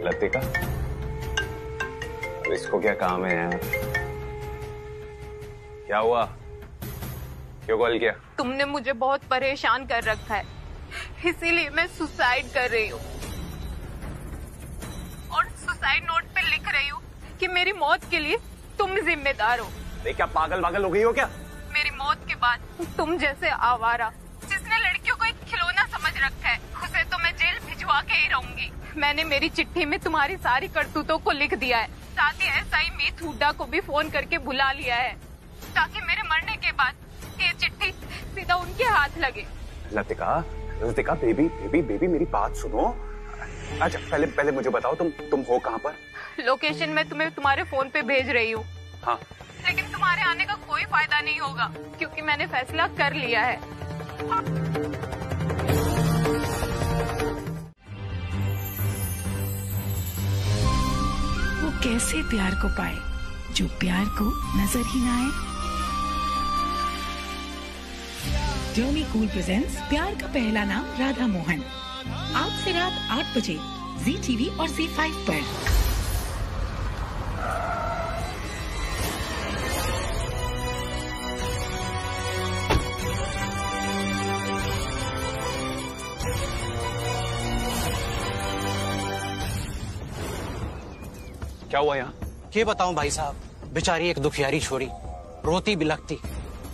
लतिका, इसको क्या काम है यार? क्या हुआ? क्यों कॉल किया? तुमने मुझे बहुत परेशान कर रखा है, इसीलिए मैं सुसाइड कर रही हूँ और सुसाइड नोट पे लिख रही हूँ कि मेरी मौत के लिए तुम जिम्मेदार हो। क्या पागल हो गई हो क्या? मेरी मौत के बाद तुम जैसे आवारा जिसने लड़कियों को एक खिलौना समझ रखा है, उसे तो मैं जेल भिजवा के ही रहूंगी। मैंने मेरी चिट्ठी में तुम्हारी सारी करतूतों को लिख दिया है, साथ ही एसआई मीत हुड्डा को भी फोन करके बुला लिया है ताकि मेरे मरने के बाद ये चिट्ठी सीधा उनके हाथ लगे। लतिका बेबी मेरी बात सुनो। अच्छा पहले मुझे बताओ तुम हो कहाँ पर? लोकेशन मैं तुम्हें तुम्हारे फोन पे भेज रही हूँ। हाँ, लेकिन तुम्हारे आने का कोई फायदा नहीं होगा क्योंकि मैंने फैसला कर लिया है। वो कैसे प्यार को पाए जो प्यार को नजर ही ना आए। जर्नी कूल प्रेजेंट्स प्यार का पहला नाम राधा मोहन, आज से रात 8 बजे जी टीवी और C5 पर। क्या हुआ यहाँ? ये बताऊं भाई साहब, बेचारी एक दुखियारी छोरी रोती बिलखती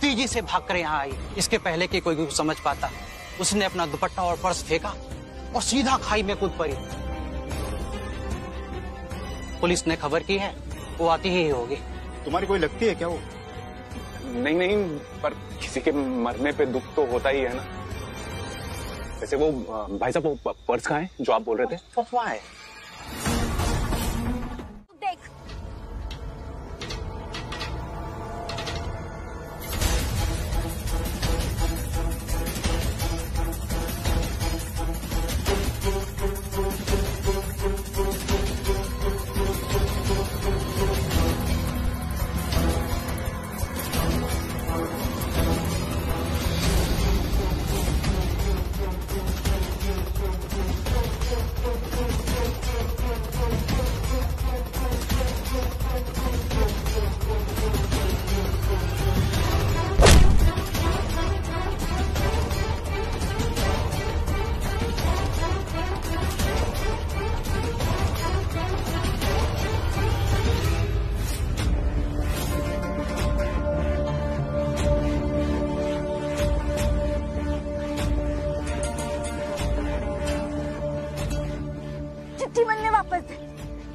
तेजी से भागकर यहाँ आई। इसके पहले कि कोई कुछ समझ पाता, उसने अपना दुपट्टा और पर्स फेंका और सीधा खाई में कूद पड़ी। पुलिस ने खबर की है, वो आती ही होगी। तुम्हारी कोई लगती है क्या वो? नहीं, पर किसी के मरने पे दुख तो होता ही है ना। वैसे वो भाई साहब वो पर्स कहाँ है जो आप बोल रहे थे? अफवाह है।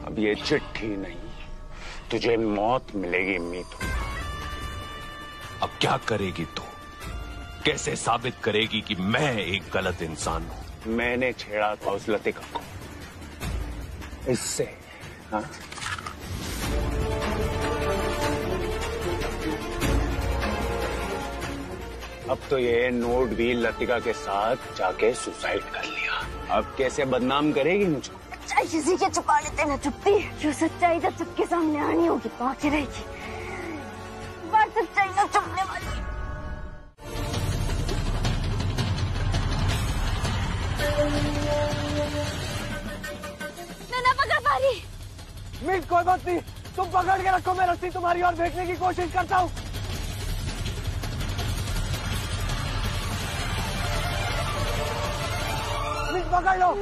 अब ये चिट्ठी नहीं, तुझे मौत मिलेगी मीत। अब क्या करेगी तू? कैसे साबित करेगी कि मैं एक गलत इंसान हूं? मैंने छेड़ा था उस लतिका को इससे। हाँ? अब तो ये नोट भी लतिका के साथ जाके सुसाइड कर लिया। अब कैसे बदनाम करेगी मुझको? सच्चाई किसी के छुपा लेते ना चुपती, जो सच्चाई जब सबके सामने आनी होगी तो आके रहेगी। बात सच्चाई ना छुपने वाली। मैं ना पकड़ पा रही। मीत कोई बात नहीं, तुम पकड़ के रखो, मैं रस्सी तुम्हारी ओर फेंकने की कोशिश करता हूँ। मीत पकड़ लो।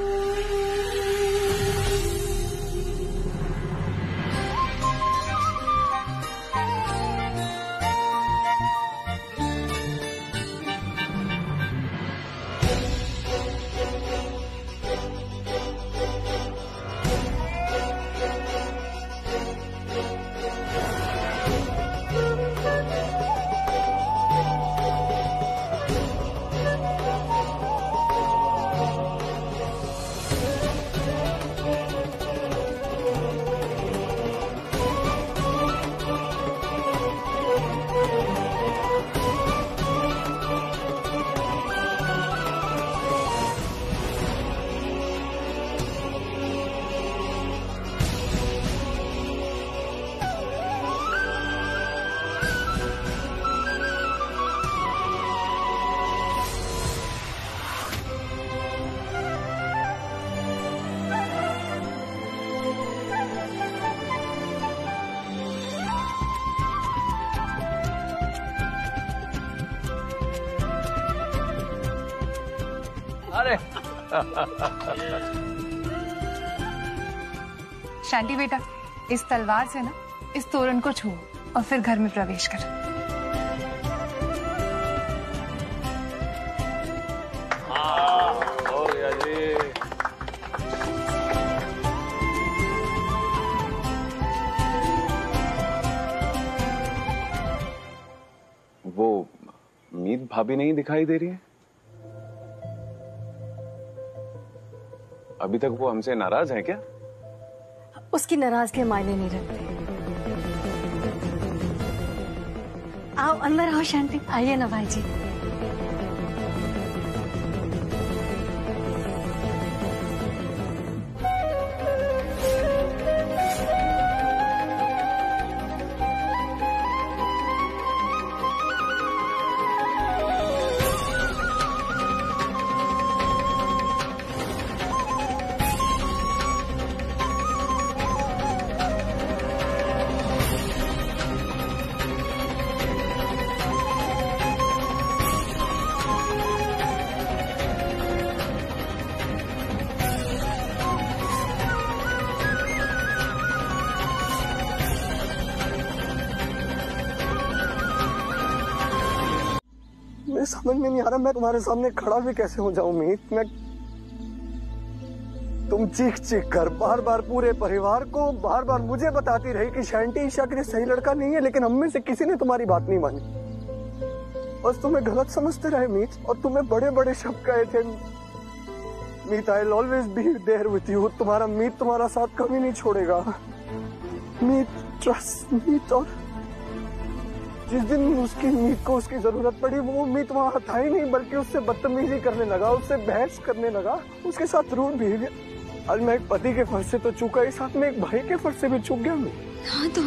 अरे शांति बेटा, इस तलवार से ना इस तोरण को छू और फिर घर में प्रवेश कर। हो गया जी। वो मीत भाभी नहीं दिखाई दे रही है? अभी तक वो हमसे नाराज है क्या? उसकी नाराजगी मायने नहीं रखते। आओ अंदर आओ शांति, आइए ना भाई जी। समझ में नहीं आ रहा मैं तुम्हारे सामने खड़ा भी कैसे हो जाऊं मीत। मैं तुम चीख चीख कर बार बार पूरे परिवार को बार बार मुझे बताती रही कि शांति ईशा के लिए सही लड़का नहीं है, लेकिन हम में से किसी ने तुम्हारी बात नहीं मानी। बस तुम्हें गलत समझते रहे मीत, और तुम्हें बड़े बड़े शब्द कहे थे Meet, I will always be there with you. तुम्हारा मीत तुम्हारा साथ कभी नहीं छोड़ेगा मीत, ट्रस्ट मीत। और जिस दिन उसकी मीत को उसकी जरूरत पड़ी वो मीत वहां था ही नहीं, बल्कि उससे बदतमीजी करने लगा, उससे बहस करने लगा, उसके साथ रूड बिहेवियर। आज मैं एक पति के फर्ज से तो चूका ही, साथ में एक भाई के फर्ज से भी चूक गया मैं। हाँ तो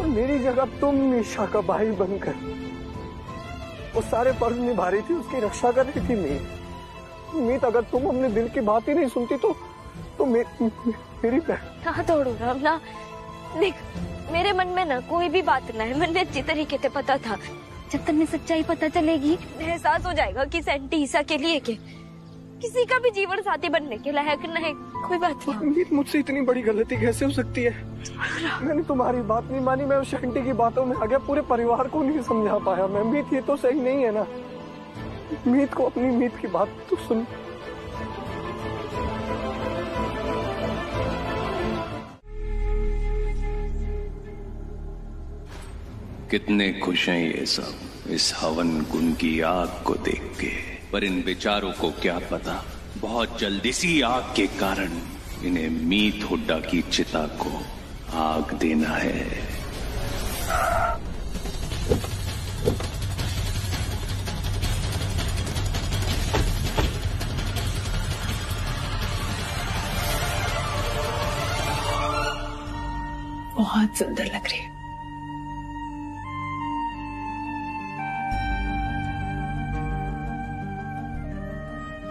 मेरी जगह तुम ईशा का भाई बनकर वो सारे फर्ज निभा रही थी, उसकी रक्षा कर रही थी मीत। अगर तुम अपने दिल की बात ही नहीं सुनती तो मेरी बहन। हाँ तोड़ू ना, देख मेरे मन में ना कोई भी बात ना है, मन में अच्छी तरीके से पता था। जब तक सच्चाई पता चलेगी एहसास हो जाएगा कि सैंटी ईशा के लिए के किसी का भी जीवन साथी बनने के लायक नहीं। कोई बात नहीं। मुझसे इतनी बड़ी गलती कैसे हो सकती है? मैंने तुम्हारी बात नहीं मानी, मैं उस शांति की बातों में आ गया, पूरे परिवार को नहीं समझा पाया मैं। मीत ये तो सही नहीं है ना, मीत को अपनी मीत की बात तो सुन। कितने खुश हैं ये सब इस हवन गुण की आग को देख के, पर इन बेचारों को क्या पता बहुत जल्द इसी आग के कारण इन्हें मीत हुड्डा की चिता को आग देना है। बहुत सुंदर लग रही है।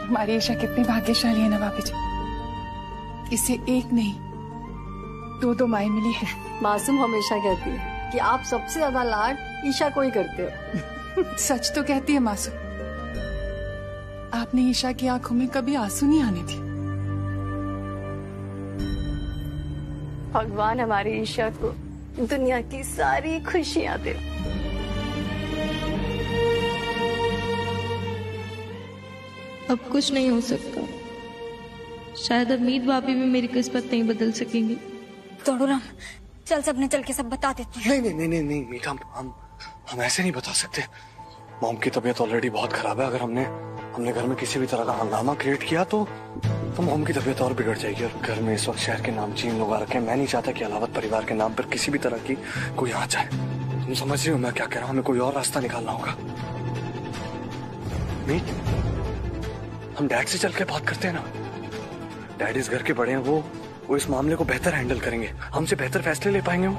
हमारी ईशा कितनी भाग्यशाली है ना भाभी जी, इसे एक नहीं दो माएं मिली है। मासूम हमेशा कहती है कि आप सबसे ज्यादा लाड ईशा को ही करते हो। सच तो कहती है मासूम, आपने ईशा की आंखों में कभी आंसू नहीं आने दिए। भगवान हमारी ईशा को दुनिया की सारी खुशियां दे। अब कुछ नहीं हो सकता, शायद अब मीत भाभी भी मेरी किस्मत नहीं बदल सकेंगी। तोड़ू राम, चल सबने चल के सब बता देते हैं। नहीं मीत, हम ऐसे नहीं बता सकते। मॉम की तबीयत ऑलरेडी बहुत खराब है। अगर हमने घर में किसी भी तरह का हंगामा क्रिएट किया तो मॉम की तबीयत और बिगड़ जाएगी। और घर में इस वक्त शहर के नाम चीन लोग आ रखे हैं। मैं नहीं चाहता कि अलावत परिवार के नाम पर किसी भी तरह की कोई आ जाए। तुम समझ रही हो मैं क्या कह रहा हूँ? हमें कोई और रास्ता निकालना होगा। मीत, हम डैड से चल के बात करते हैं ना। डैड इस घर के बड़े हैं, वो इस मामले को बेहतर हैंडल करेंगे, हमसे बेहतर फैसले ले पाएंगे वो।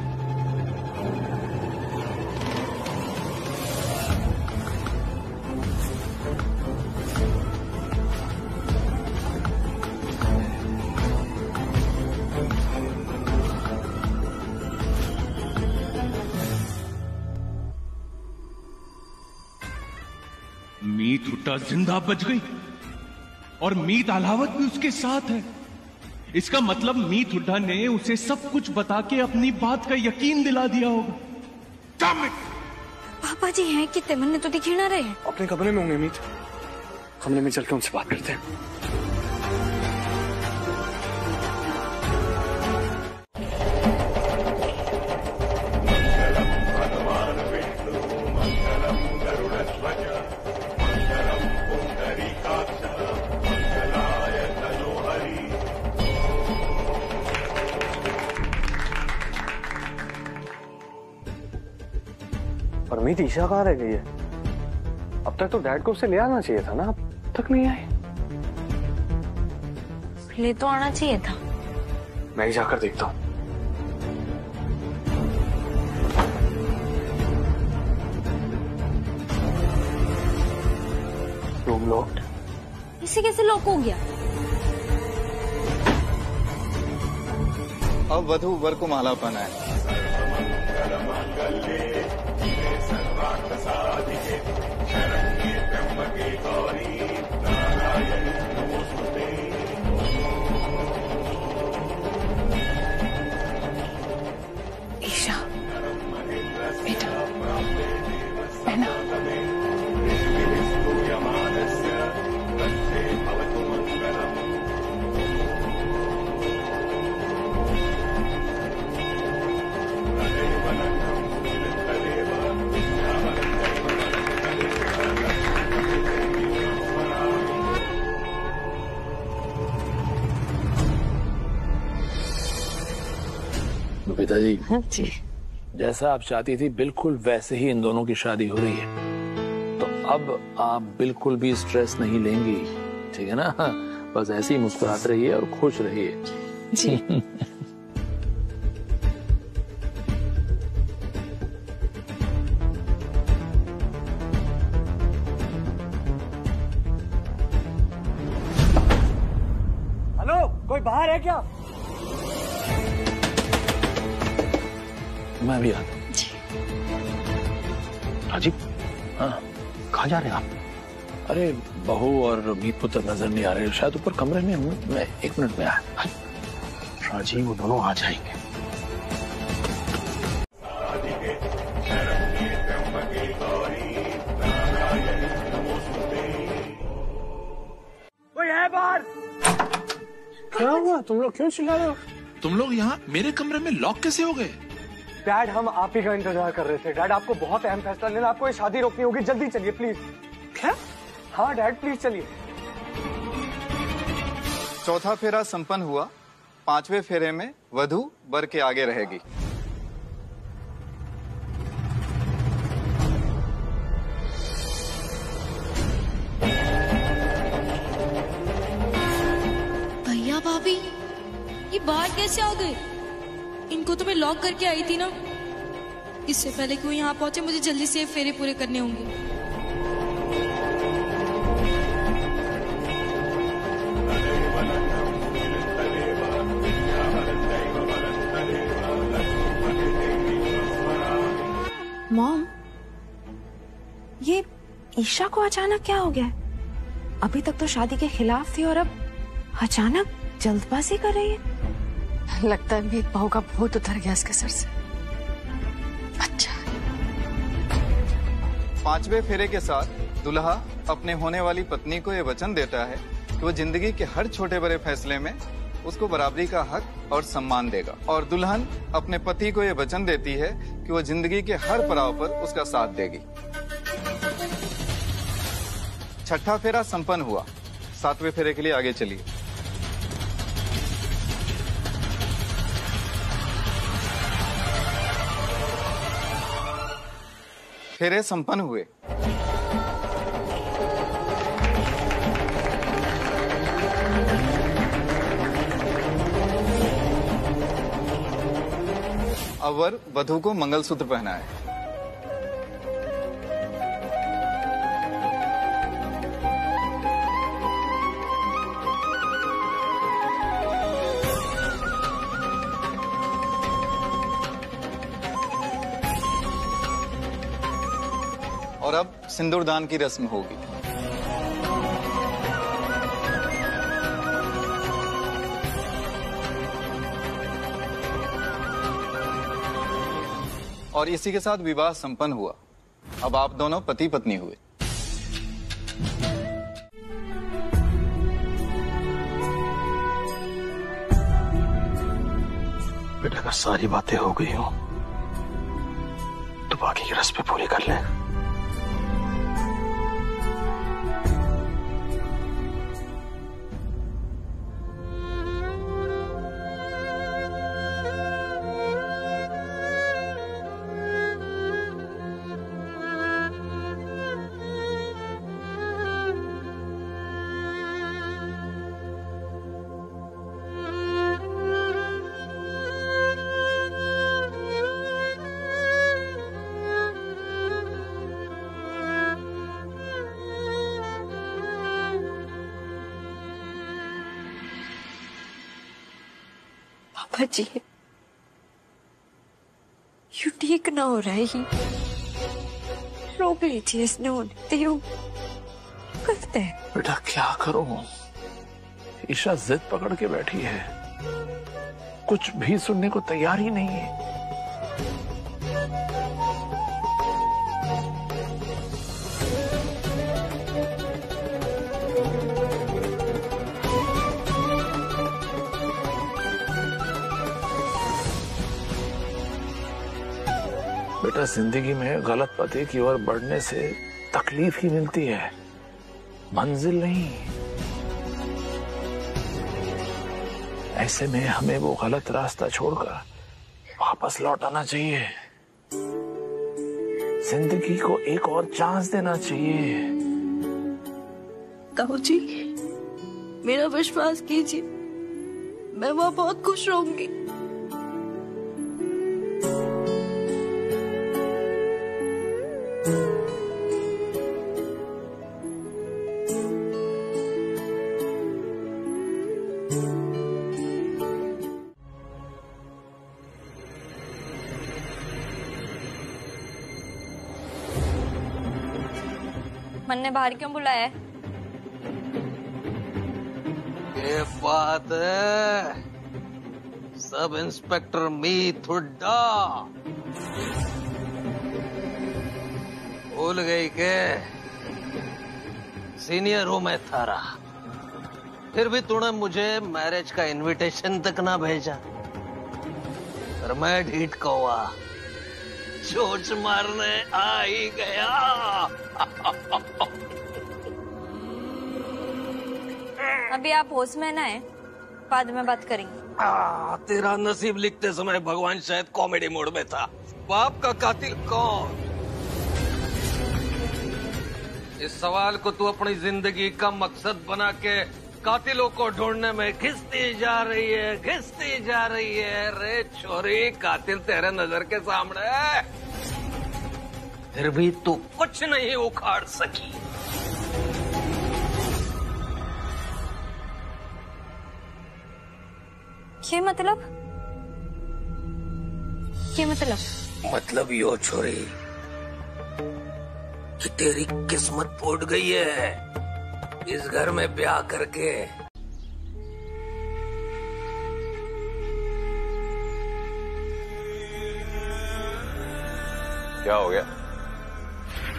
मीत हुड्डा जिंदा बच गई। और मीत अलावत भी उसके साथ है। इसका मतलब मीत हुड्डा ने उसे सब कुछ बता के अपनी बात का यकीन दिला दिया होगा। पापा जी हैं कि तेमन ने तो दिखी ना रहे। अपने कमरे में होंगे मीत, कमरे में चल के उनसे बात करते हैं। परमीत ईशा कहाँ रह गई है? अब तक तो डैड को उससे ले आना चाहिए था ना, अब तक नहीं आई। ले तो आना चाहिए था। मैं ही जाकर देखता हूँ। Room locked. इसे कैसे लॉक हो गया? अब वधू वर को माला पहनाए। ईशा बेटा बहना, पिताजी जी, जैसा आप चाहती थी बिल्कुल वैसे ही इन दोनों की शादी हो रही है। तो अब आप बिल्कुल भी स्ट्रेस नहीं लेंगी, ठीक है ना? बस ऐसे ही मुस्कुराते रहिए और खुश रहिए जी। हेलो, कोई बाहर है क्या? मैं भी आता हूँ। राजीव, हाँ कहाँ जा रहे हैं आप? अरे बहू और मीत पुत्र नजर नहीं आ रहे, शायद ऊपर कमरे में हूँ मैं। 1 मिनट में आया। राजीव वो दोनों आ जाएंगे। कोई है बाहर? क्या हुआ? तुम लोग क्यों चिल्ला रहे हो? तुम लोग यहाँ मेरे कमरे में लॉक कैसे हो गए? डैड हम आप ही का इंतजार कर रहे थे। डैड आपको बहुत अहम फैसला लेना, आपको ये शादी रोकनी होगी। जल्दी चलिए प्लीज। क्या? हाँ डैड प्लीज चलिए। चौथा फेरा संपन्न हुआ। 5वें फेरे में वधू वर के आगे रहेगी। भैया भाभी ये बाहर कैसे आ गए? इनको तो मैं लॉक करके आई थी ना। इससे पहले कि वो यहाँ पहुंचे मुझे जल्दी से फेरे पूरे करने होंगे। मॉम, ये ईशा को अचानक क्या हो गया? अभी तक तो शादी के खिलाफ थी और अब अचानक जल्दबाजी कर रही है। लगता है मीत बहू का भूत उतर गया इसके सर से। अच्छा। 5वें फेरे के साथ दुल्हा अपने होने वाली पत्नी को यह वचन देता है कि वो जिंदगी के हर छोटे बड़े फैसले में उसको बराबरी का हक और सम्मान देगा, और दुल्हन अपने पति को यह वचन देती है कि वो जिंदगी के हर पड़ाव पर उसका साथ देगी। 6ठा फेरा संपन्न हुआ। 7वें फेरे के लिए आगे चलिए। फेरे संपन्न हुए। अब वर वधू को मंगलसूत्र पहनाए। और अब सिंदूरदान की रस्म होगी। और इसी के साथ विवाह संपन्न हुआ। अब आप दोनों पति पत्नी हुए। बेटा, अगर सारी बातें हो गई हो तो बाकी की रस्में पूरी कर लें। पापा जी, यू ठीक ना हो रहा है ही, रोक लीजिए, इसने होने दो, करते हैं। बेटा क्या करूं, ईशा जिद पकड़ के बैठी है, कुछ भी सुनने को तैयार ही नहीं है। बेटा, जिंदगी में गलत पते की ओर बढ़ने से तकलीफ ही मिलती है, मंजिल नहीं। ऐसे में हमें वो गलत रास्ता छोड़कर वापस लौट आना चाहिए, जिंदगी को एक और चांस देना चाहिए। ताऊ जी, मेरा विश्वास कीजिए, मैं वहाँ बहुत खुश रहूंगी। मन ने बाहर क्यों बुलाया है? ये बात है, सब इंस्पेक्टर मीत हुड्डा भूल गई के सीनियर हूं मैं थारा, फिर भी तूने मुझे मैरिज का इनविटेशन तक ना भेजा, पर मैं ढीठ कौवा चोच मारने आ ही गया। अभी आप होश में ना है, बाद में बात करेंगे। तेरा नसीब लिखते समय भगवान शायद कॉमेडी मोड में था। बाप का कातिल कौन? इस सवाल को तू अपनी जिंदगी का मकसद बना के कातिलों को ढूंढने में घिसती जा रही है। रे छोरी, कातिल तेरे नजर के सामने है, फिर भी तू कुछ नहीं उखाड़ सकी। क्या मतलब? मतलब यो छोरी कि तेरी किस्मत फूट गई है इस घर में ब्याह करके। क्या हो गया?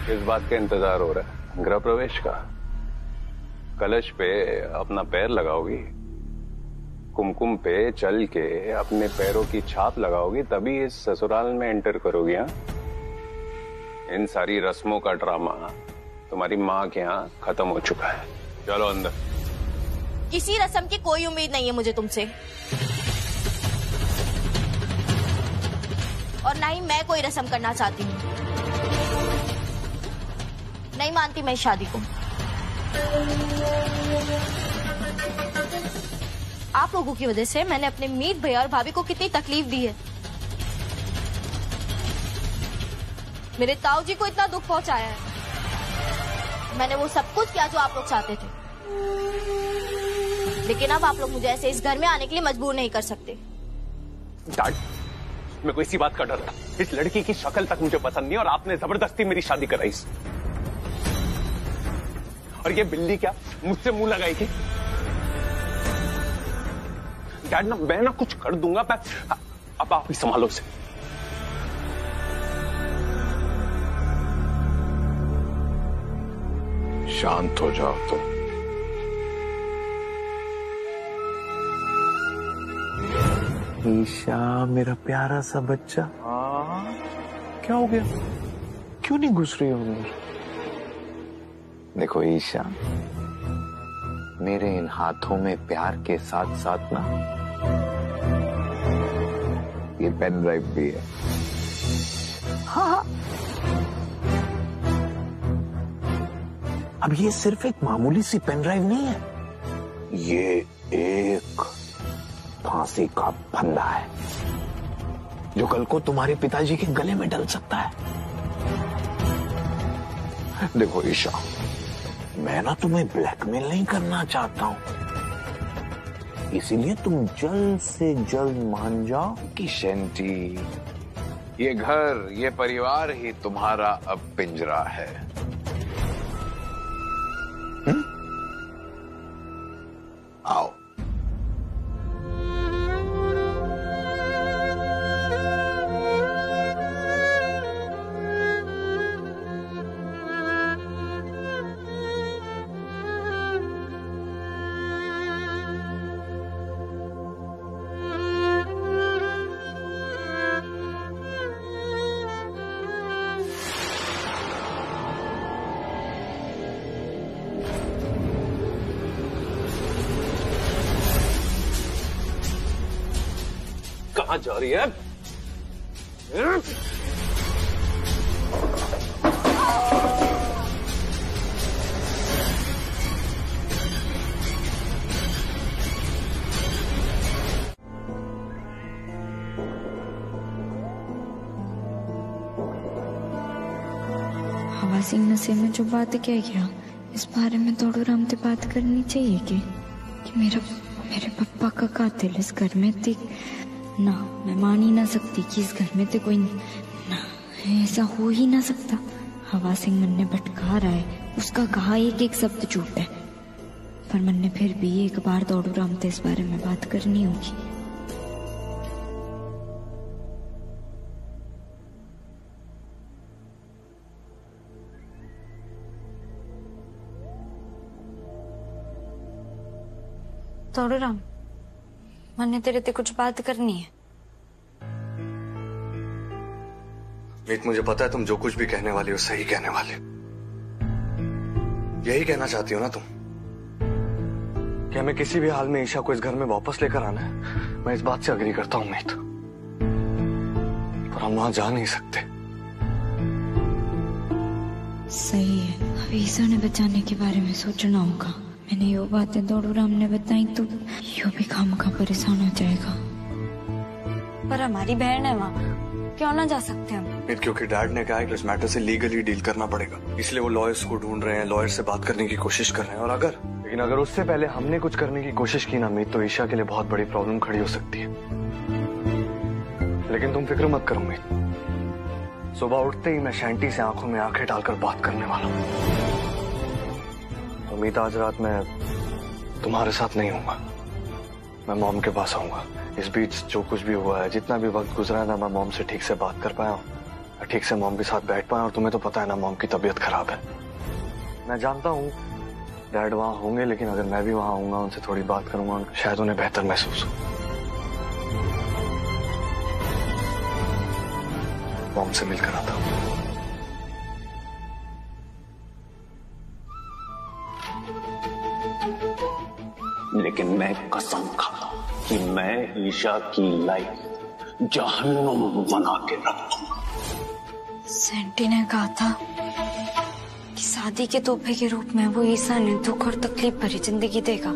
किस बात का इंतजार हो रहा है? गृह प्रवेश का? कलश पे अपना पैर लगाओगी, कुमकुम पे चल के अपने पैरों की छाप लगाओगी, तभी इस ससुराल में एंटर करोगी। हाँ, इन सारी रस्मों का ड्रामा तुम्हारी माँ के यहाँ खत्म हो चुका है। चलो अंदर। इसी रस्म की कोई उम्मीद नहीं है मुझे तुमसे, और ना ही मैं कोई रस्म करना चाहती हूँ। नहीं मानती मैं शादी को। आप लोगों की वजह से मैंने अपने मीत भैया और भाभी को कितनी तकलीफ दी है। मेरे ताऊ जी को इतना दुख पहुंचाया है। मैंने वो सब कुछ किया जो आप लोग चाहते थे, लेकिन अब आप लोग मुझे ऐसे इस घर में आने के लिए मजबूर नहीं कर सकते। डैड, मेरे को इसी बात का डर था। इस लड़की की शक्ल तक मुझे पसंद नहीं और आपने जबरदस्ती मेरी शादी कराई। और ये बिल्ली क्या मुझसे मुंह लगाई थी? डैड ना, मैं ना कुछ कर दूंगा। अब आप ही संभालो उसे। शांत हो जाओ तुम। ईशा मेरा प्यारा सा बच्चा, क्या हो गया? क्यों नहीं घुस रही हो अंदर? देखो ईशा, मेरे इन हाथों में प्यार के साथ साथ ना ये पेन ड्राइव भी है। हाँ, अब ये सिर्फ एक मामूली सी पेन ड्राइव नहीं है, ये एक फांसी का फंदा है जो कल को तुम्हारे पिताजी के गले में डल सकता है। देखो ईशा, मैं ना तुम्हें ब्लैकमेल नहीं करना चाहता हूं, इसीलिए तुम जल्द से जल्द मान जाओ कि शैंटी, ये घर, ये परिवार ही तुम्हारा अब पिंजरा है। आओ। कहां जा रही है? हवा सिंह नशे में जो बात कह गया, इस बारे में दौड़ो राम से बात करनी चाहिए कि मेरे पापा का कातिल इस घर में थी ना। मैं मान ही ना सकती कि इस घर में तो कोई ना, ऐसा हो ही ना सकता। हवा सिंह मन ने भटका रहा है, उसका कहा एक एक शब्द झूठ है, पर मन ने फिर भी एक बार दौड़ू राम से इस बारे में बात करनी होगी। दौड़ू राम, मैंने तेरे से कुछ बात करनी है। मीत, मुझे पता है तुम जो कुछ भी कहने वाली हो सही कहने वाली। यही कहना चाहती हो ना तुम कि हमें किसी भी हाल में ईशा को इस घर में वापस लेकर आना है। मैं इस बात से अग्री करता हूं मीत, पर हम वहां जा नहीं सकते। सही है, अब ईशा ने बचाने के बारे में सोचना होगा। मैंने यो बातें दौड़ू राम ने बताई तो यो भी खामखा परेशान हो जाएगा। पर हमारी बहन है वहाँ, क्यों ना जा सकते हम? क्योंकि डैड ने कहा है कि इस मैटर से लीगली डील करना पड़ेगा, इसलिए वो लॉयर्स को ढूंढ रहे हैं, लॉयर से बात करने की कोशिश कर रहे हैं। और लेकिन अगर उससे पहले हमने कुछ करने की कोशिश की ना मीत, तो ईशा के लिए बहुत बड़ी प्रॉब्लम खड़ी हो सकती है। लेकिन तुम फिक्र मत करो मीत, सुबह उठते ही मैं शैंटी से आंखों में आंखें डालकर बात करने वाला हूँ। मीत, आज रात मैं तुम्हारे साथ नहीं हूँगा, मैं मॉम के पास आऊंगा। इस बीच जो कुछ भी हुआ है, जितना भी वक्त गुजरा है ना, मैं मॉम से ठीक से बात कर पाया हूँ, ठीक से मॉम के साथ बैठ पाया। और तुम्हें तो पता है ना, मॉम की तबीयत खराब है। मैं जानता हूँ डैड वहां होंगे, लेकिन अगर मैं भी वहां आऊंगा, उनसे थोड़ी बात करूंगा, शायद उन्हें बेहतर महसूस हो। मॉम से मिलकर आता हूँ। लेकिन मैं कसम खाता हूं कि मैं ईशा की लाइफ जहन्नुम बना के रखूंगा। सेंटी ने कहा था कि शादी के तोहफे के रूप में वो ईशा ने दुख और तकलीफ भरी जिंदगी देगा।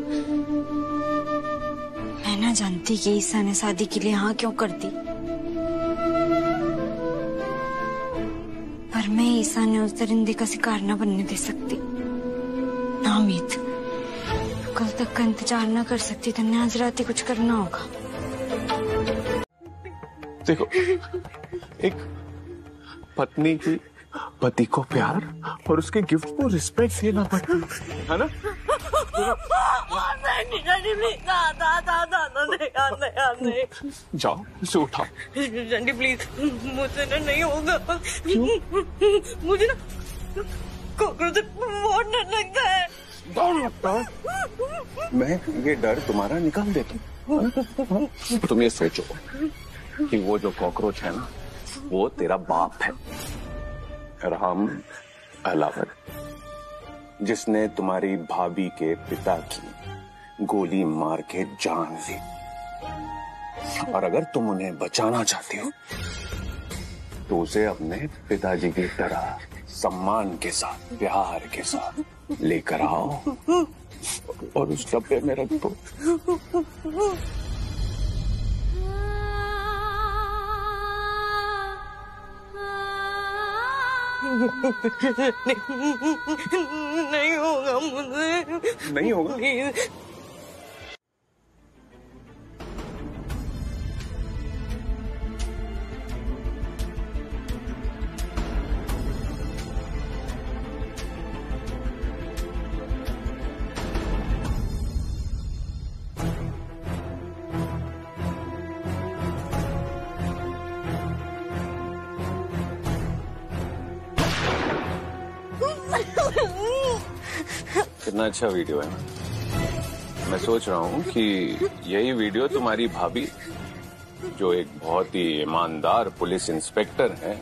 मैं ना जानती कि ईशा ने शादी के लिए हाँ क्यों कर दी, पर मैं ईशा ने उस दरिंदे का शिकार न बनने दे सकती ना। मीत, कल तक का इंतजार न कर सकती तो आज रात ही कुछ करना होगा। देखो, एक पत्नी की पति को प्यार और उसके गिफ्ट को रिस्पेक्ट देना पड़ता है ना? जाओ उसे उठाओ। प्लीज, मुझसे ना नहीं होगा। मुझे ना कॉकरोच से बहुत डर लगता है। डर लगता है? मैं ये डर तुम्हारा निकाल देता हूँ। तुम ये सोचो कि वो जो कॉकरोच है ना, वो तेरा बाप है, राम अलावर, जिसने तुम्हारी भाभी के पिता की गोली मार के जान ली। और अगर तुम उन्हें बचाना चाहती हो तो उसे अपने पिताजी की तरह सम्मान के साथ, प्यार के साथ लेकर आओ और उस डब्बे में रख दो। नहीं होगा मुझे, नहीं होगा। कितना अच्छा वीडियो है ना। मैं सोच रहा हूँ कि यही वीडियो तुम्हारी भाभी, जो एक बहुत ही ईमानदार पुलिस इंस्पेक्टर है,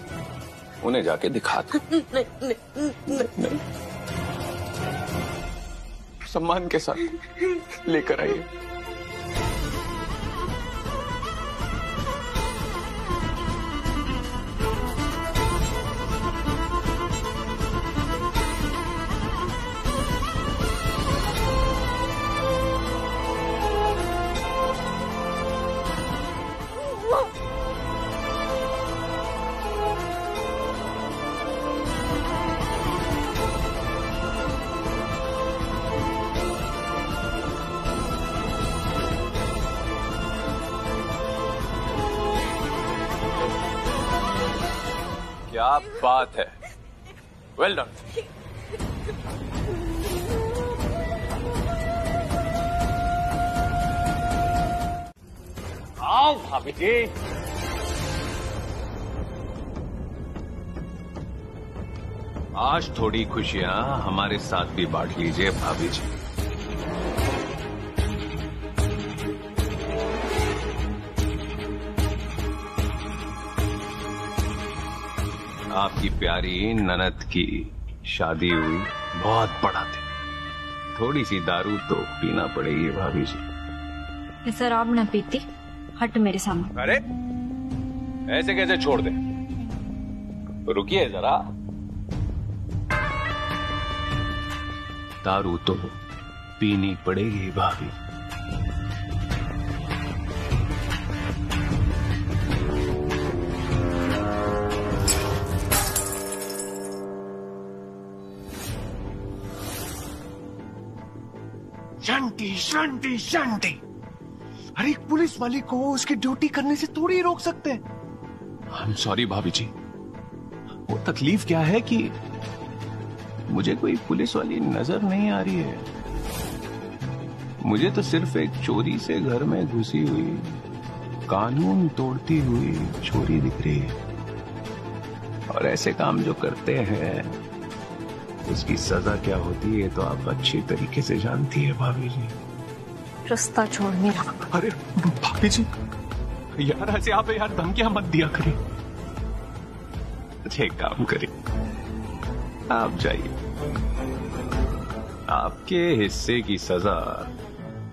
उन्हें जाके दिखा दो। नहीं। सम्मान के साथ लेकर आइए। क्या बात है, वेल डन। आओ भाभी जी। आज थोड़ी खुशियां हमारे साथ भी बांट लीजिए भाभी जी। आपकी प्यारी ननद की शादी हुई, बहुत बड़ा दिन। थोड़ी सी दारू तो पीना पड़ेगी भाभी जी। शराब न पीती, हट मेरे सामने। अरे ऐसे कैसे छोड़ दे, रुकिए जरा। दारू तो पीनी पड़ेगी भाभी। शांति शांति शांति। हर एक पुलिस वाले को उसकी ड्यूटी करने से थोड़ी रोक सकते हैं। आई एम सॉरी भाभी जी, वो तकलीफ क्या है कि मुझे कोई पुलिस वाली नजर नहीं आ रही है। मुझे तो सिर्फ एक चोरी से घर में घुसी हुई, कानून तोड़ती हुई चोरी दिख रही है। और ऐसे काम जो करते हैं उसकी सजा क्या होती है तो आप अच्छी तरीके से जानती है भाभी जी। रास्ता छोड़ मेरा। अरे भाभी जी, यार ऐसे आप यार धमकियां मत दिया करें। अच्छा एक काम करें, आप जाइए, आपके हिस्से की सजा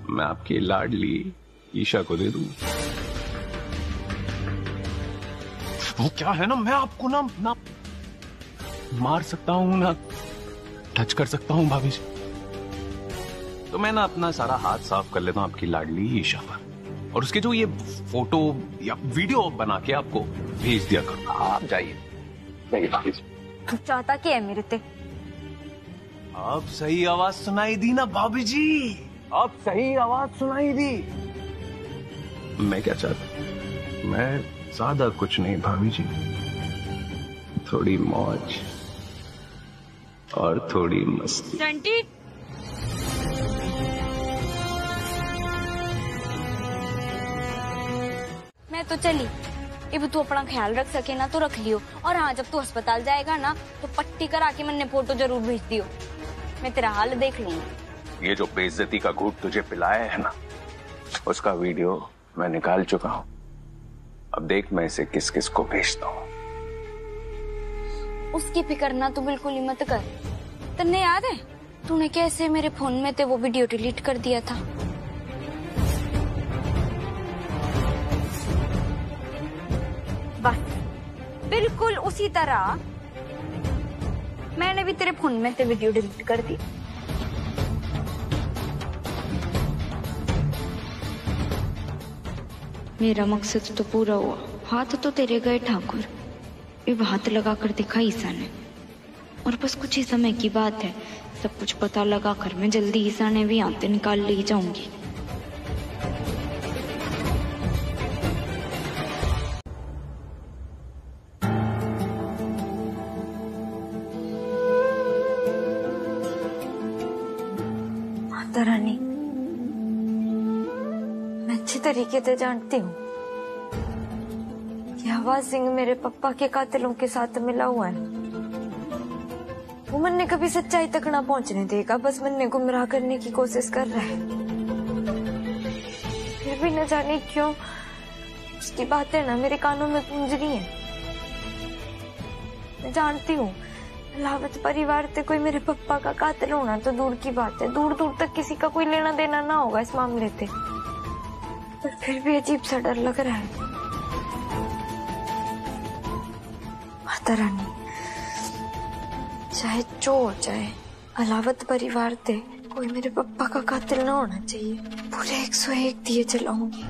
मैं आपकी लाडली ईशा को दे दूं। वो क्या है ना, मैं आपको ना मार सकता हूं ना टच कर सकता हूं भाभी जी। तो मैं ना अपना सारा हाथ साफ कर लेता हूं आपकी लाडली ईशा पर, और उसके जो ये फोटो या वीडियो बना के आपको भेज दिया करूं। आप जाइए। भाभी जी तू चाहता क्या है मेरे ते? अब सही आवाज सुनाई दी ना भाभी जी, अब सही आवाज सुनाई दी। मैं क्या चाहता, मैं ज्यादा कुछ नहीं भाभी जी, थोड़ी मौज और थोड़ी मस्ती। आंटी मैं तो चली, अब तू अपना ख्याल रख सके ना तो रख लियो, और हाँ जब तू अस्पताल जाएगा ना तो पट्टी करा के मैंने फोटो जरूर भेज दियो, मैं तेरा हाल देख लूंगी। ये जो बेइज्जती का घूंट तुझे पिलाया है ना, उसका वीडियो मैं निकाल चुका हूं। अब देख मैं इसे किस किस को भेजता हूं। उसकी फिक्र ना तू बिल्कुल ही मत कर। तन्ने याद है तूने कैसे मेरे फोन में ते वो वीडियो डिलीट कर दिया था? बस बिल्कुल उसी तरह मैंने भी तेरे फोन में ते वीडियो डिलीट कर दी। मेरा मकसद तो पूरा हुआ। हाथ तो तेरे गए ठाकुर, अब हाथ लगा कर दिखा ईसा ने, और बस कुछ ही समय की बात है, सब कुछ पता लगा कर मैं जल्दी ईसा ने भी आते निकाल ले जाऊंगी। माता रानी, मैं अच्छे तरीके से जानती हूँ कि हवा सिंह मेरे पापा के कातिलों के साथ मिला हुआ है। वो मन्ने कभी सच्चाई तक ना पहुंचने देगा, बस मन्ने गुमराह करने की कोशिश कर रहा है। फिर भी न जाने क्यों उसकी बातें ना मेरे कानों में गूंज रही हैं। मैं जानती हूँ लावत परिवार से कोई मेरे पापा का कातिल होना तो दूर की बात है, दूर दूर तक किसी का कोई लेना देना ना होगा इस मामले से, पर फिर भी अजीब सा डर लग रहा है। माता रानी, चाहे जो हो जाए अलावत परिवार से कोई मेरे पापा का कातिल ना होना चाहिए। पूरे 101 दिए जलाऊंगी।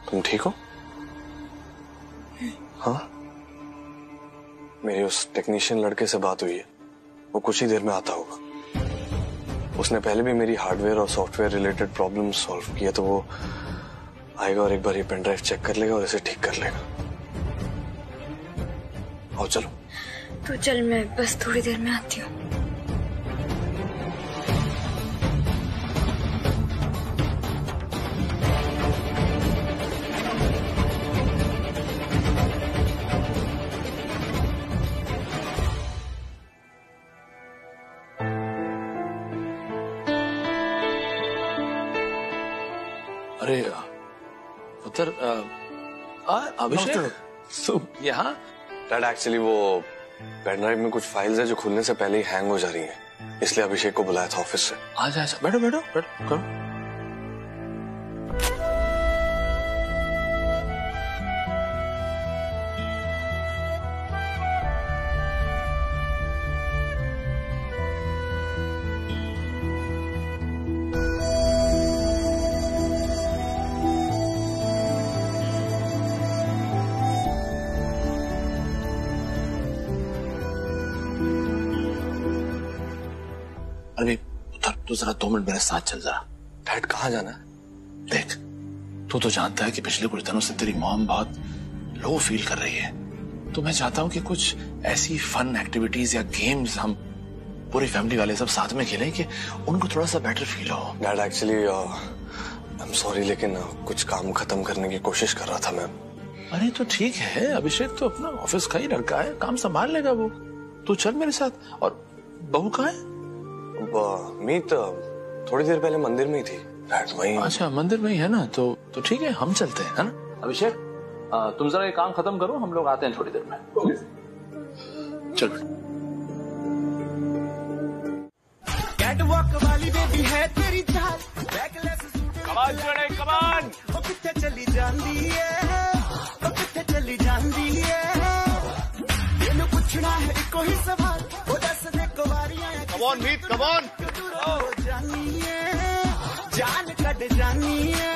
तुम ठीक हो? हाँ, मेरी उस टेक्नीशियन लड़के से बात हुई है, वो कुछ ही देर में आता होगा। उसने पहले भी मेरी हार्डवेयर और सॉफ्टवेयर रिलेटेड प्रॉब्लम सॉल्व किया, तो वो आएगा और एक बार ये पेन ड्राइव चेक कर लेगा और इसे ठीक कर लेगा। आओ चलो। तो चल, मैं बस थोड़ी देर में आती हूँ। अरे पुत्र, अभिषेक तुम यहाँ? डैड, एक्चुअली वो पेन ड्राइव में कुछ फाइल्स है जो खुलने से पहले ही हैंग हो जा रही हैं, इसलिए अभिषेक को बुलाया था ऑफिस से। आजा आजा, बैठो बैठो बैठो, करो। अरे पुत्र, तू जरा 2 मिनट मेरे साथ चल जरा। डैड, कहाँ जाना है? देख, तू तो जानता है कि पिछले कुछ दिनों से तेरी मॉम बहुत लो फील कर रही है, तो मैं चाहता हूँ कि कुछ ऐसी फन एक्टिविटीज या गेम्स हम पूरी फैमिली वाले सब साथ में खेलें कि उनको थोड़ा सा बेटर फील हो। Dad, actually I am sorry, लेकिन कुछ काम खत्म करने की कोशिश कर रहा था मैं। अरे तो ठीक है, अभिषेक तो अपना ऑफिस का ही लड़का है, काम संभाल लेगा वो। तू चल मेरे साथ। और बहू कहाँ है? मीत थोड़ी देर पहले मंदिर में ही थी डैड, वहीं। अच्छा, मंदिर में ही है ना, तो ठीक है, हम चलते हैं, है ना? अभिषेक, तुम जरा ये काम खत्म करो, हम लोग आते हैं थोड़ी देर में। चल। कैटवॉक वाली बेबी है तेरी चाल, कमान जोड़े, कमान। ओ किथे चली जांदी है, ओ किथे चली जांदी है, तेनू पूछना है कोई सवाल, ओ दस दे कुवारियां। Come on, Meet, come on। जानी है, जान कट जानी है।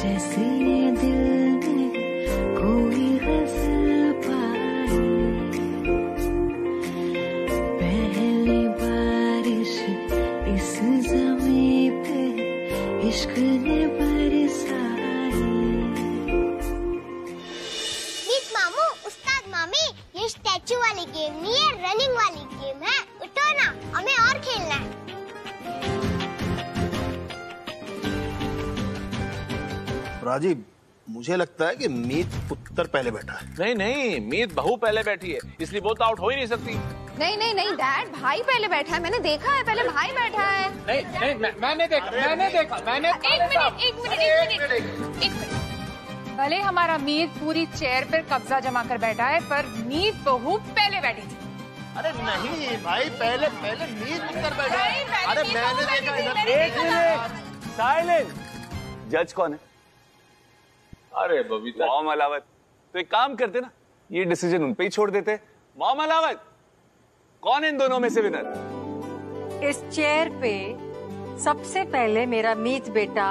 जैसे ये दिल ने कोई गजल पाई, पहली बारिश इस ज़मीं पे इश्क ने बरसाई। मीत मामू, उस्ताद मामी, ये स्टैचू वाली गेम नहीं है, रनिंग वाली गेम है। उठो ना, हमें और खेलना है। राजीव, मुझे लगता है कि मीत पुत्र पहले बैठा है। नहीं नहीं, मीत बहू पहले बैठी है, इसलिए वो तो आउट हो ही नहीं सकती। नहीं नहीं नहीं डैड, भाई पहले बैठा है, मैंने देखा है, पहले भाई बैठा है। नहीं नहीं, मैंने देखा। एक मिनट। भले हमारा मीत पूरी चेयर पर कब्जा जमा कर बैठा है, पर मीत बहू पहले बैठी थी। अरे नहीं भाई, पहले मीत पुत्र बैठा है। अरे मैंने देखा इधर। एक मिनट, साइलेंस। जज कौन है? अरे बबीता, मॉम अलावत। तो एक काम करते ना, ये डिसीजन उन पे ही छोड़ देते। मॉम अलावत, कौन है इन दोनों में से विनर? इस चेयर पे सबसे पहले मेरा मीत बेटा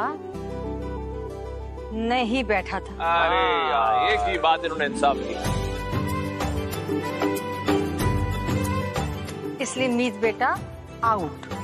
नहीं बैठा था। अरे यार, एक ही बात इन्होंने इंसाफ की, इसलिए मीत बेटा आउट।